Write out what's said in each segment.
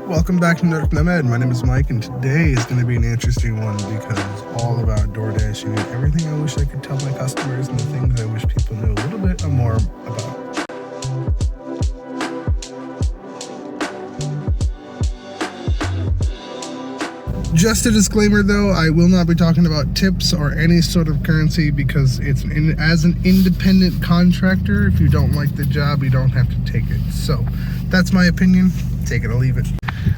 Welcome back to Nordic Nomad. My name is Mike, and today is going to be an interesting one because it's all about DoorDash and everything I wish I could tell my customers and the things I wish people knew a little bit more about. Just a disclaimer though, I will not be talking about tips or any sort of currency because it's as an independent contractor, if you don't like the job, you don't have to take it. So that's my opinion. Take it or leave it.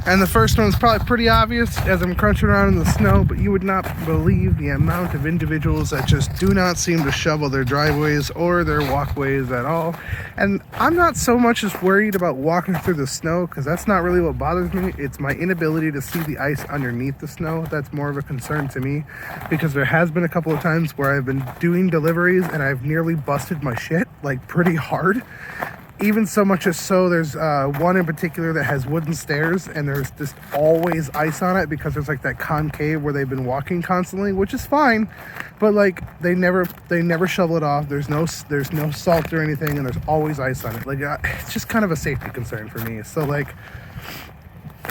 And the first one's probably pretty obvious as I'm crunching around in the snow, but you would not believe the amount of individuals that just do not seem to shovel their driveways or their walkways at all. And I'm not so much as worried about walking through the snow because that's not really what bothers me. It's my inability to see the ice underneath the snow. That's more of a concern to me because there has been a couple of times where I've been doing deliveries and I've nearly busted my shit, like pretty hard. Even so much as so, there's one in particular that has wooden stairs and there's just always ice on it because there's like that concave where they've been walking constantly, which is fine, but like they never shovel it off. There's no salt or anything, and there's always ice on it. Like it's just kind of a safety concern for me. So like,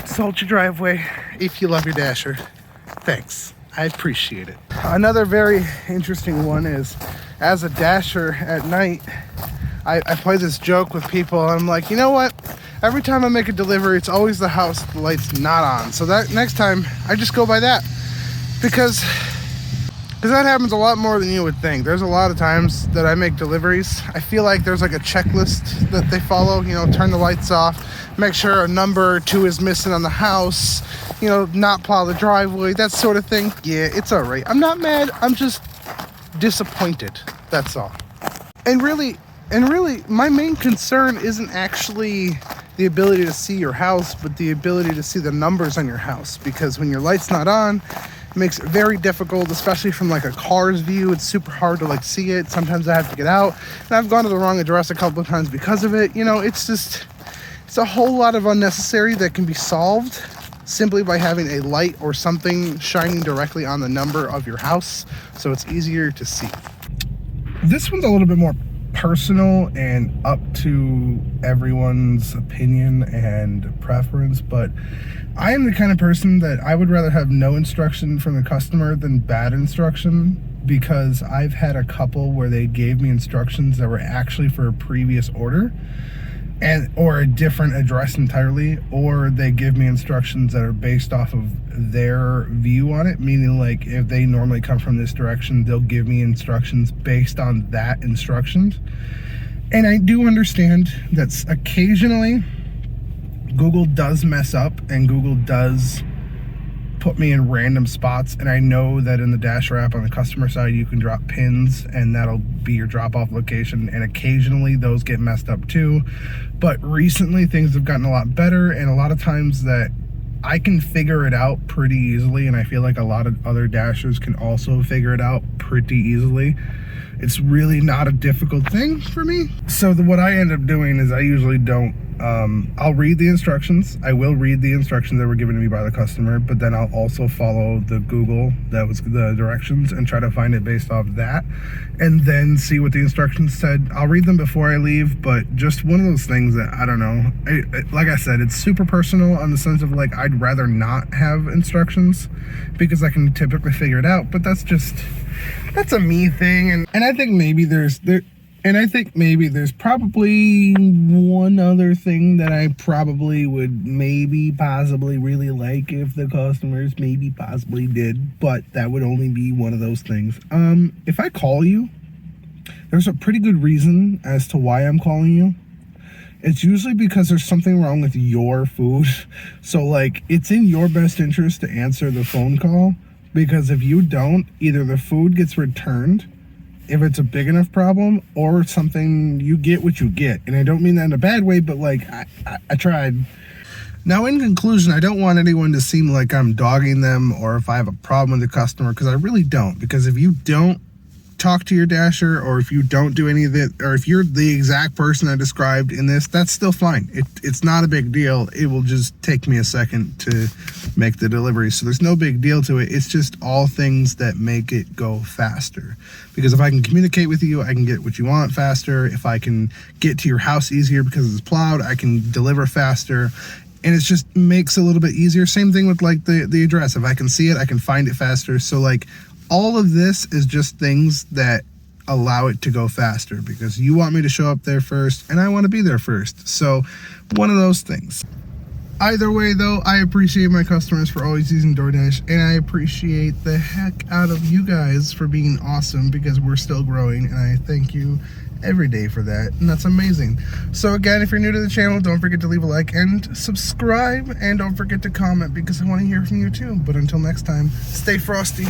salt your driveway if you love your Dasher. Thanks, I appreciate it. Another very interesting one is, as a Dasher at night, I play this joke with people, and I'm like, you know what? Every time I make a delivery, it's always the house, the light's not on. So that next time, I just go by that. Because that happens a lot more than you would think. There's a lot of times that I make deliveries. I feel like there's like a checklist that they follow. You know, turn the lights off, make sure a number or two is missing on the house, you know, not plow the driveway, that sort of thing. Yeah, it's all right. I'm not mad. I'm just disappointed. That's all. And really, my main concern isn't actually the ability to see your house, but the ability to see the numbers on your house. Because when your light's not on, it makes it very difficult, especially from like a car's view. It's super hard to like see it. Sometimes I have to get out, and I've gone to the wrong address a couple of times because of it. You know, it's a whole lot of unnecessary that can be solved simply by having a light or something shining directly on the number of your house, so it's easier to see. This one's a little bit more personal and up to everyone's opinion and preference, but I am the kind of person that I would rather have no instruction from the customer than bad instruction, because I've had a couple where they gave me instructions that were actually for a previous order or a different address entirely, or they give me instructions that are based off of their view on it, meaning like if they normally come from this direction, they'll give me instructions based on that instructions. And I do understand that occasionally Google does mess up and Google does put me in random spots, and I know that in the Dasher app on the customer side you can drop pins and that'll be your drop-off location, and occasionally those get messed up too. But recently things have gotten a lot better, and a lot of times that I can figure it out pretty easily, and I feel like a lot of other Dashers can also figure it out pretty easily. It's really not a difficult thing for me. So what I end up doing is I usually don't, I'll read the instructions. I will read the instructions that were given to me by the customer, but then I'll also follow the Google, that was the directions, and try to find it based off that, and then see what the instructions said. I'll read them before I leave, but just one of those things that, I don't know, like I said, it's super personal on the sense of like, I'd rather not have instructions because I can typically figure it out, but that's a me thing. And I think maybe there's probably one other thing that I probably would possibly really like if the customers possibly did, but that would only be one of those things. If I call you, there's a pretty good reason as to why I'm calling you. It's usually because there's something wrong with your food. So like, it's in your best interest to answer the phone call, because if you don't, either the food gets returned if it's a big enough problem, or something, you get what you get. And I don't mean that in a bad way, but like, I tried. Now, in conclusion, I don't want anyone to seem like I'm dogging them or if I have a problem with the customer, because I really don't. Because if you don't talk to your Dasher, or if you don't do any of it, or if you're the exact person I described in this, that's still fine. It's not a big deal. It will just take me a second to make the delivery. So there's no big deal to it. It's just all things that make it go faster. Because if I can communicate with you, I can get what you want faster. If I can get to your house easier because it's plowed, I can deliver faster. and it just makes it a little bit easier. Same thing with like the address. If I can see it, I can find it faster. So like all of this is just things that allow it to go faster, because you want me to show up there first and I want to be there first. So one of those things. Either way though, I appreciate my customers for always using DoorDash, and I appreciate the heck out of you guys for being awesome, because we're still growing, and I thank you every day for that, and that's amazing. So again, if you're new to the channel, don't forget to leave a like and subscribe, and don't forget to comment, because I want to hear from you too. But until next time, stay frosty.